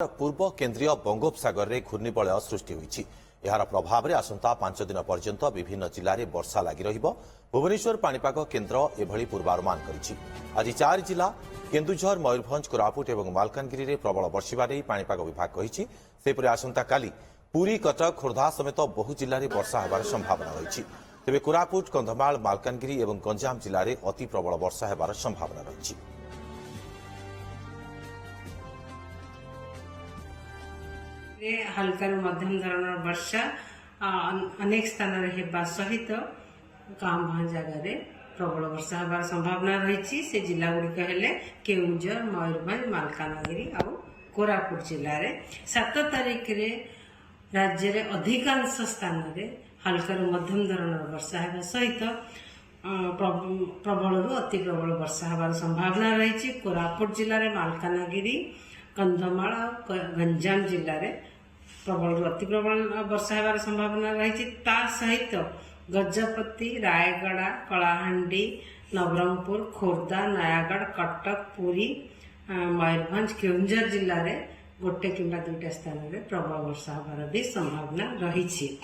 पूर्व केन्द्रीय बंगोपसागर में घूर्णिबलय सृष्टि होइछि। यार प्रभाव में आसंता 5 दिन पर्यंत विभिन्न जिले में वर्षा लगी रहिबो। भुवनेश्वर पाणीपाग केन्द्र एभली पूर्वानुमान करिछि। आज 4 जिला केन्दुझर, मयूरभंज, कोरापुट और मालकानगिरी में प्रबल वर्षा नहीं पाणीपाग विभाग कहिछि। सेपरि आसंता काली पुरी, कटक, खोर्धा समेत बहु जिले में वर्षा होबार संभावना रही। तेज कोरापुट, कंधमाल, मालकानगिरी और गंजाम जिले में अति प्रबल वर्षा होबार संभावना रही। हल्का मध्यम धरण वर्षा अनेक स्थान सहित काम जगह प्रबल वर्षा होबार संभावना रही। से जिला गुड़िक हेले केउंझर, मयूरभंज, मालकानगिरी और कोरापुट जिले में 7 तारिख रे राज्य रे अधिकांश स्थान रे हल्का मध्यम धरण वर्षा होगा सहित प्रबल अति प्रबल वर्षा होबार संभावना रही। कोरापुट जिले में मालकानगिरी, कंधमाल और गंजाम जिले में प्रबल अति प्रबल वर्षा होबार संभावना रही। ता सहित गजपति, रायगड़ा, कलाहांडी, नवरंगपुर, खोर्धा, नयागढ़, कटक, पुरी, मयूरभंज, केउंझर जिले में 1 किंबा 2 स्थान में प्रबल वर्षा होबार भी संभावना रही।